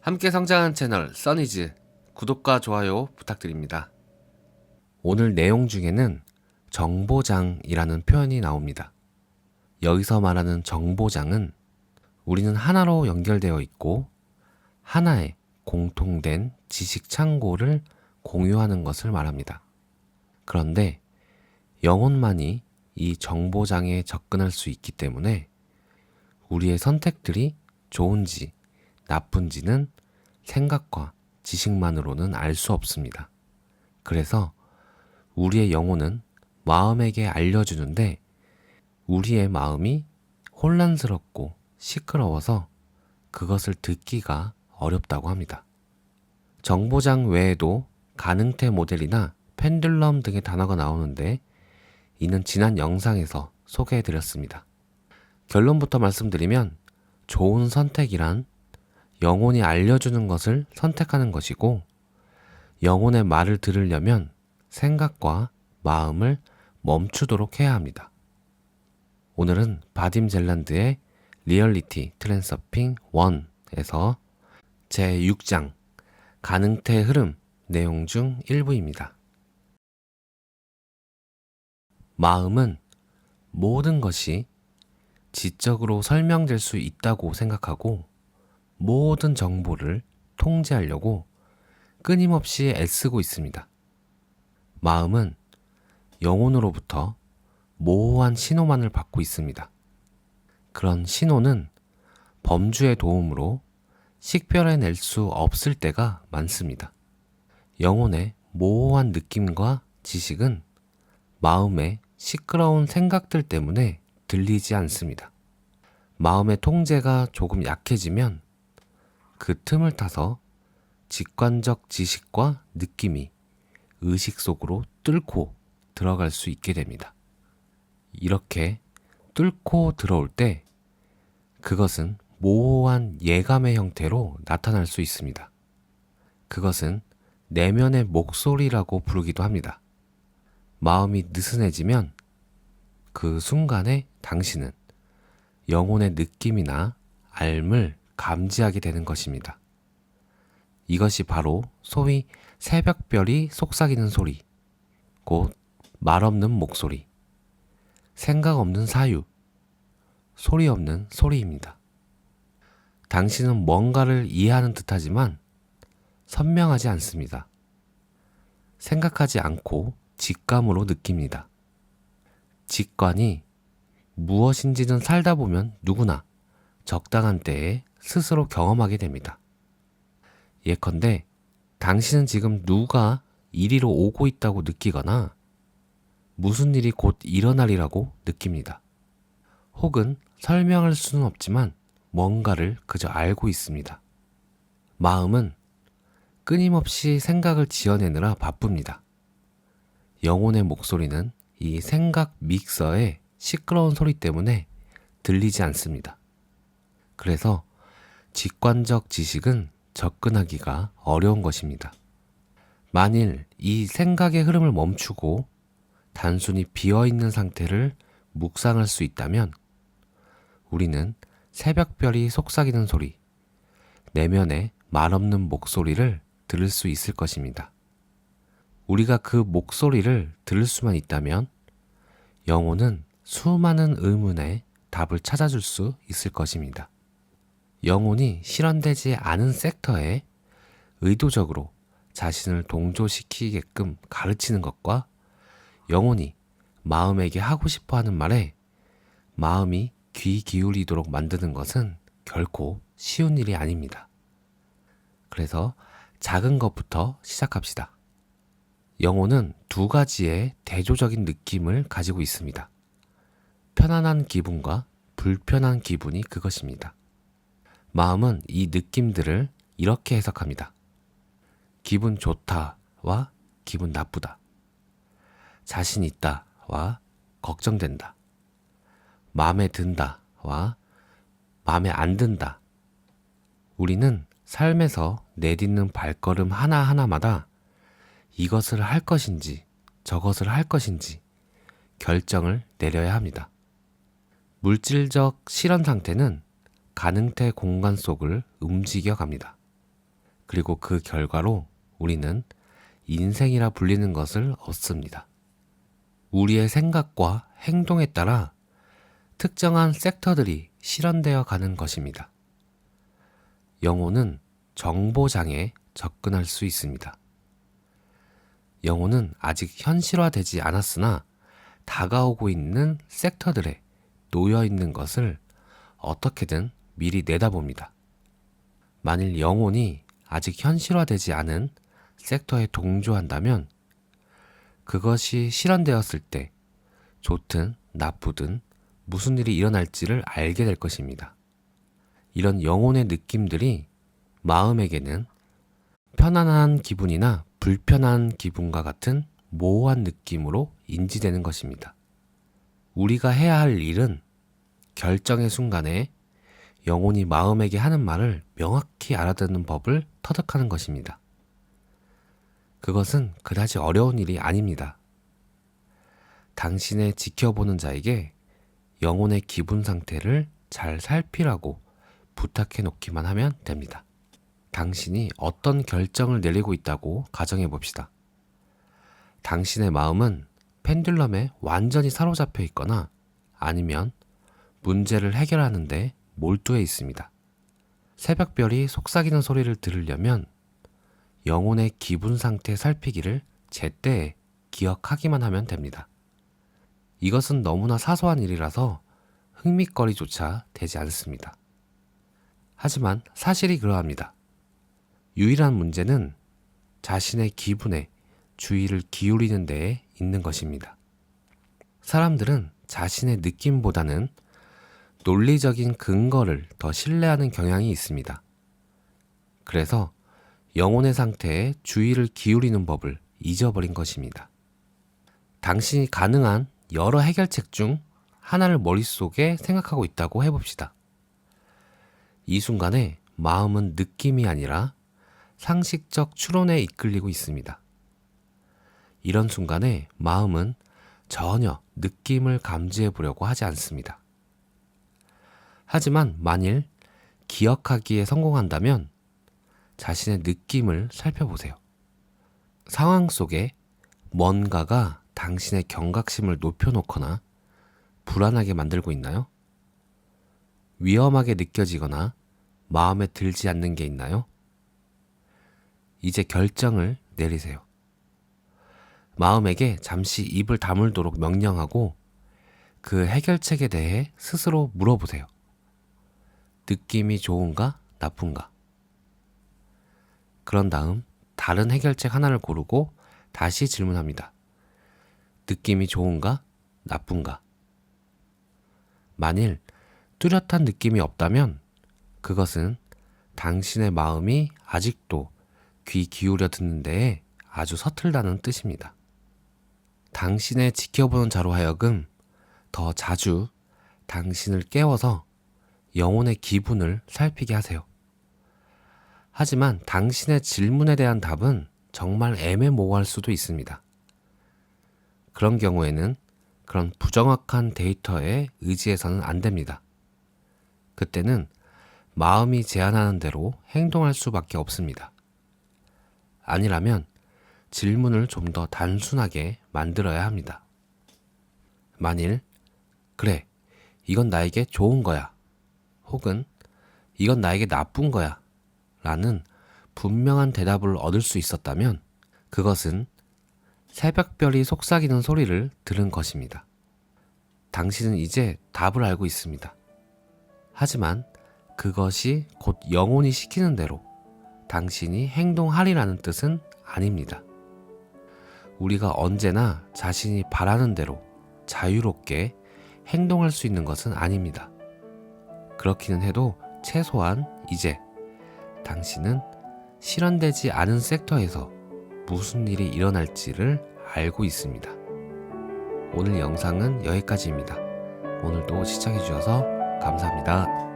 함께 성장하는 채널 써니즈 구독과 좋아요 부탁드립니다. 오늘 내용 중에는 정보장이라는 표현이 나옵니다. 여기서 말하는 정보장은 우리는 하나로 연결되어 있고 하나의 공통된 지식 창고를 공유하는 것을 말합니다. 그런데 영혼만이 이 정보장에 접근할 수 있기 때문에 우리의 선택들이 좋은지 나쁜지는 생각과 지식만으로는 알 수 없습니다. 그래서 우리의 영혼은 마음에게 알려주는데 우리의 마음이 혼란스럽고 시끄러워서 그것을 듣기가 어렵다고 합니다. 정보장 외에도 가능태 모델이나 펜듈럼 등의 단어가 나오는데 이는 지난 영상에서 소개해드렸습니다. 결론부터 말씀드리면 좋은 선택이란 영혼이 알려주는 것을 선택하는 것이고 영혼의 말을 들으려면 생각과 마음을 멈추도록 해야 합니다. 오늘은 바딤 젤란드의 리얼리티 트랜서핑 1에서 제6장 가능태 흐름 내용 중 일부입니다. 마음은 모든 것이 지적으로 설명될 수 있다고 생각하고 모든 정보를 통제하려고 끊임없이 애쓰고 있습니다. 마음은 영혼으로부터 모호한 신호만을 받고 있습니다. 그런 신호는 범주의 도움으로 식별해낼 수 없을 때가 많습니다. 영혼의 모호한 느낌과 지식은 마음의 시끄러운 생각들 때문에 들리지 않습니다. 마음의 통제가 조금 약해지면 그 틈을 타서 직관적 지식과 느낌이 의식 속으로 뚫고 들어갈 수 있게 됩니다. 이렇게 뚫고 들어올 때 그것은 모호한 예감의 형태로 나타날 수 있습니다. 그것은 내면의 목소리라고 부르기도 합니다. 마음이 느슨해지면 그 순간에 당신은 영혼의 느낌이나 알을 감지하게 되는 것입니다. 이것이 바로 소위 새벽별이 속삭이는 소리, 곧 말없는 목소리, 생각 없는 사유, 소리 없는 소리입니다. 당신은 뭔가를 이해하는 듯하지만 선명하지 않습니다. 생각하지 않고 직감으로 느낍니다. 직관이 무엇인지는 살다 보면 누구나 적당한 때에 스스로 경험하게 됩니다. 예컨대 당신은 지금 누가 이리로 오고 있다고 느끼거나 무슨 일이 곧 일어나리라고 느낍니다. 혹은 설명할 수는 없지만 뭔가를 그저 알고 있습니다. 마음은 끊임없이 생각을 지어내느라 바쁩니다. 영혼의 목소리는 이 생각 믹서의 시끄러운 소리 때문에 들리지 않습니다. 그래서 직관적 지식은 접근하기가 어려운 것입니다. 만일 이 생각의 흐름을 멈추고 단순히 비어있는 상태를 묵상할 수 있다면 우리는 새벽별이 속삭이는 소리, 내면의 말없는 목소리를 들을 수 있을 것입니다. 우리가 그 목소리를 들을 수만 있다면 영혼은 수많은 의문에 답을 찾아줄 수 있을 것입니다. 영혼이 실현되지 않은 섹터에 의도적으로 자신을 동조시키게끔 가르치는 것과 영혼이 마음에게 하고 싶어 하는 말에 마음이 귀 기울이도록 만드는 것은 결코 쉬운 일이 아닙니다. 그래서 작은 것부터 시작합시다. 영혼은 두 가지의 대조적인 느낌을 가지고 있습니다. 편안한 기분과 불편한 기분이 그것입니다. 마음은 이 느낌들을 이렇게 해석합니다. 기분 좋다와 기분 나쁘다. 자신 있다와 걱정된다. 마음에 든다와 마음에 안 든다. 우리는 삶에서 내딛는 발걸음 하나하나마다 이것을 할 것인지 저것을 할 것인지 결정을 내려야 합니다. 물질적 실현 상태는 가능태 공간 속을 움직여 갑니다. 그리고 그 결과로 우리는 인생이라 불리는 것을 얻습니다. 우리의 생각과 행동에 따라 특정한 섹터들이 실현되어 가는 것입니다. 영혼은 정보장에 접근할 수 있습니다. 영혼은 아직 현실화되지 않았으나 다가오고 있는 섹터들에 놓여 있는 것을 어떻게든 미리 내다봅니다. 만일 영혼이 아직 현실화되지 않은 섹터에 동조한다면 그것이 실현되었을 때 좋든 나쁘든 무슨 일이 일어날지를 알게 될 것입니다. 이런 영혼의 느낌들이 마음에게는 편안한 기분이나 불편한 기분과 같은 모호한 느낌으로 인지되는 것입니다. 우리가 해야 할 일은 결정의 순간에 영혼이 마음에게 하는 말을 명확히 알아듣는 법을 터득하는 것입니다. 그것은 그다지 어려운 일이 아닙니다. 당신의 지켜보는 자에게 영혼의 기분 상태를 잘 살피라고 부탁해 놓기만 하면 됩니다. 당신이 어떤 결정을 내리고 있다고 가정해 봅시다. 당신의 마음은 펜듈럼에 완전히 사로잡혀 있거나 아니면 문제를 해결하는데 몰두해 있습니다. 새벽별이 속삭이는 소리를 들으려면 영혼의 기분 상태 살피기를 제때에 기억하기만 하면 됩니다. 이것은 너무나 사소한 일이라서 흥미거리조차 되지 않습니다. 하지만 사실이 그러합니다. 유일한 문제는 자신의 기분에 주의를 기울이는 데에 있는 것입니다. 사람들은 자신의 느낌보다는 논리적인 근거를 더 신뢰하는 경향이 있습니다. 그래서 영혼의 상태에 주의를 기울이는 법을 잊어버린 것입니다. 당신이 가능한 여러 해결책 중 하나를 머릿속에 생각하고 있다고 해봅시다. 이 순간에 마음은 느낌이 아니라 상식적 추론에 이끌리고 있습니다. 이런 순간에 마음은 전혀 느낌을 감지해 보려고 하지 않습니다. 하지만 만일 기억하기에 성공한다면 자신의 느낌을 살펴보세요. 상황 속에 뭔가가 당신의 경각심을 높여놓거나 불안하게 만들고 있나요? 위험하게 느껴지거나 마음에 들지 않는 게 있나요? 이제 결정을 내리세요. 마음에게 잠시 입을 다물도록 명령하고 그 해결책에 대해 스스로 물어보세요. 느낌이 좋은가, 나쁜가? 그런 다음 다른 해결책 하나를 고르고 다시 질문합니다. 느낌이 좋은가, 나쁜가? 만일 뚜렷한 느낌이 없다면 그것은 당신의 마음이 아직도 귀 기울여 듣는 데에 아주 서툴다는 뜻입니다. 당신의 지켜보는 자로 하여금 더 자주 당신을 깨워서 영혼의 기분을 살피게 하세요. 하지만 당신의 질문에 대한 답은 정말 애매모호할 수도 있습니다. 그런 경우에는 그런 부정확한 데이터에 의지해서는 안 됩니다. 그때는 마음이 제안하는 대로 행동할 수밖에 없습니다. 아니라면 질문을 좀 더 단순하게 만들어야 합니다. 만일, 그래, 이건 나에게 좋은 거야. 혹은 이건 나에게 나쁜 거야. 라는 분명한 대답을 얻을 수 있었다면 그것은 새벽별이 속삭이는 소리를 들은 것입니다. 당신은 이제 답을 알고 있습니다. 하지만 그것이 곧 영혼이 시키는 대로 당신이 행동하리라는 뜻은 아닙니다. 우리가 언제나 자신이 바라는 대로 자유롭게 행동할 수 있는 것은 아닙니다. 그렇기는 해도 최소한 이제 당신은 실현되지 않은 섹터에서 무슨 일이 일어날지를 알고 있습니다. 오늘 영상은 여기까지입니다. 오늘도 시청해주셔서 감사합니다.